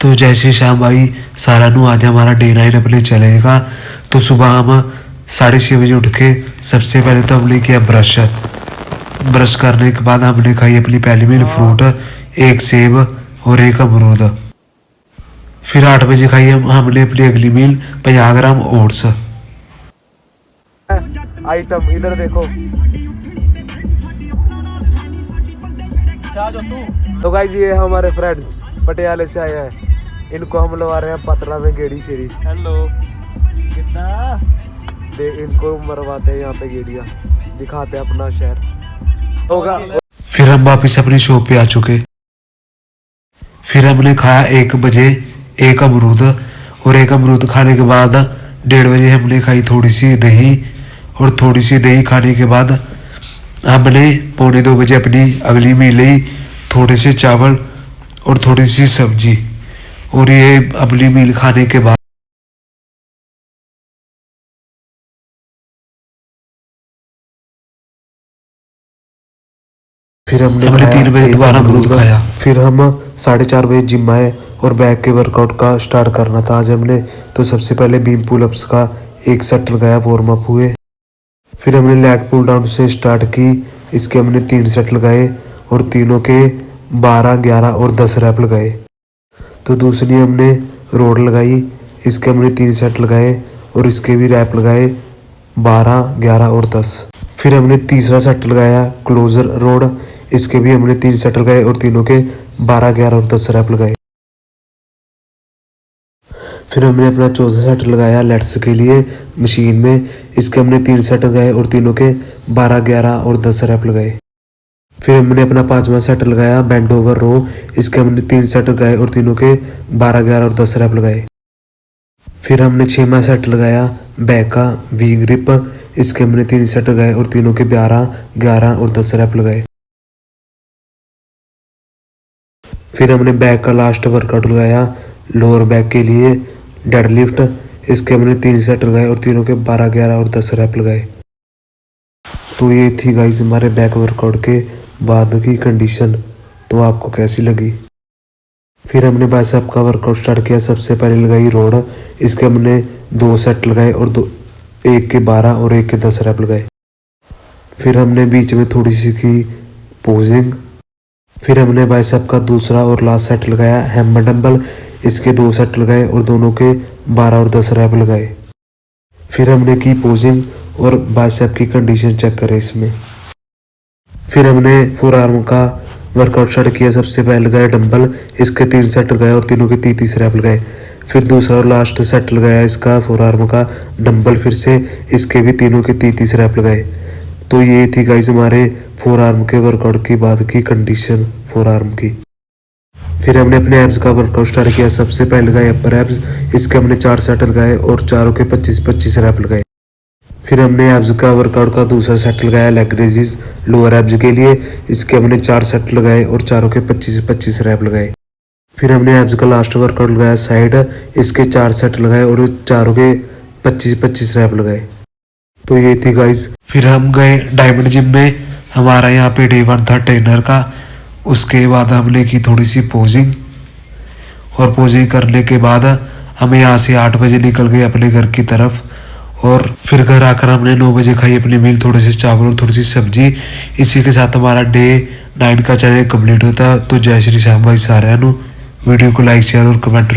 तो जय श्री श्याम भाई, सारा नू आज हमारा डे 9 अपने चलेगा। तो सुबह हम 6:30 बजे उठ के सबसे पहले तो हमने किया ब्रश करने के बाद हमने खाई अपनी पहली मील फ्रूट, एक सेब और एक अमरूद। फिर 8 बजे खाई हमने अपनी अगली मील 50 ग्राम ओट्स। आइटम इधर देखो। तो गाइस ये हमारे फ्रेंड्स पटियाले से आए हैं, इनको हम लगा रहे हैं पतरा में गेड़ी शेरी। हेलो कितना इनको मरवाते हैं यहाँ पे गेड़िया, दिखाते हैं अपना शहर होगा। फिर हम वापिस अपनी शॉप पे आ चुके। फिर हमने खाया 1 बजे एक अमरूद, और एक अमरूद खाने के बाद 1:30 बजे हमने खाई थोड़ी सी दही, और थोड़ी सी दही खाने के बाद हमने 1:45 बजे अपनी अगली मील ली, थोड़े से चावल और थोड़ी सी सब्जी। और ये अगली मील खाने के बाद फिर हमने 3 बजे दोबारा अमरूद खाया। फिर हम 4:30 बजे जिम आए और बैक के वर्कआउट का स्टार्ट करना था आज हमने। तो सबसे पहले बीम पुल अप्स का 1 सेट लगाया, वार्म अप हुए। फिर हमने लैट पुल डाउन से स्टार्ट की, इसके हमने 3 सेट लगाए और तीनों के 12, 11 और 10 रैप लगाए। तो दूसरी हमने रोड लगाई, इसके हमने 3 सेट लगाए और इसके भी रैप लगाए 12, 11 और 10। फिर हमने तीसरा सेट लगाया क्लोजर रोड, इसके भी हमने 3 सेट लगाए और तीनों के 12, 11 और 10 रैप लगाए। फिर हमने अपना चौथा सेट लगाया लेट्स के लिए मशीन में, इसके हमने 3 सेट लगाए और तीनों के 12, 11 और 10 रैप लगाए। फिर हमने अपना 5वां सेट लगाया बेंड ओवर रो, इसके हमने 3 सेट लगाए और तीनों के 12, 11 और 10 रैप लगाए। फिर हमने 6वां सेट लगाया बैक का वी ग्रिप, इसके हमने 3 सेट लगाए और तीनों के 12, 11 और 10 रैप लगाए। फिर हमने बैक का लास्ट वर्कआउट लगाया लोअर बैक के लिए डेडलिफ्ट, इसके हमने 3 सेट लगाए और तीनों के 12, 11 और 10 रैप लगाए। तो ये थी गाइस हमारे बैक वर्कआउट के बाद की कंडीशन। तो आपको कैसी लगी? फिर हमने बाइसेप का वर्कआउट स्टार्ट किया। सबसे पहले लगाई रोड, इसके हमने 2 सेट लगाए और 1 के 12 और 1 के 10 रैप लगाए। फिर हमने बीच में थोड़ी सी की पोजिंग। फिर हमने बाइसेप का दूसरा और लास्ट सेट लगाया हैमर डंबल, इसके 2 सेट लगाए और दोनों के 12 और 10 रैप लगाए। फिर हमने की पोजिंग और बाइसेप की कंडीशन चेक करें इसमें। फिर हमने फोर आर्म का वर्कआउट स्टार्ट किया। सबसे पहले लगाया डंबल, इसके 3 सेट लगाए और तीनों के 30 रैप लगाए। फिर दूसरा और लास्ट सेट लगाया इसका फोर आर्म का डंबल फिर से, इसके भी तीनों के 30 रैप लगाए। तो ये थी गाइस हमारे फोर आर्म के वर्कआउट की बाद की कंडीशन फोर आर्म की। फिर हमने अपने एब्स का वर्कआउट स्टार्ट किया। सबसे पहले लगाए अपर एब्स, इसके हमने 4 सेट लगाए और चारों के 25-25 रैप लगाए। फिर हमने एब्स का वर्कआउट का दूसरा सेट लगाया लेग रेजिस लोअर एब्स के लिए, इसके हमने 4 सेट लगाए और चारों के 25-25 रैप लगाए। फिर हमने एब्स का लास्ट वर्कआउट लगाया साइड, इसके 4 सेट लगाए और चारों के 25-25 रैप लगाए। तो ये थी गाइस। फिर हम गए डायमंड जिम में, हमारा यहाँ पे डे 1 था ट्रेनर का। उसके बाद हमने की थोड़ी सी पोजिंग, और पोजिंग करने के बाद हम यहाँ से 8 बजे निकल गए अपने घर की तरफ। और फिर घर आकर हमने 9 बजे खाई अपनी मील, थोड़े से चावल और थोड़ी सी सब्जी। इसी के साथ हमारा डे 9 का चैनल कंप्लीट होता है। तो जय श्री श्याम भाई साਰਿਆਂ ਨੂੰ। वीडियो को लाइक शेयर और कमेंट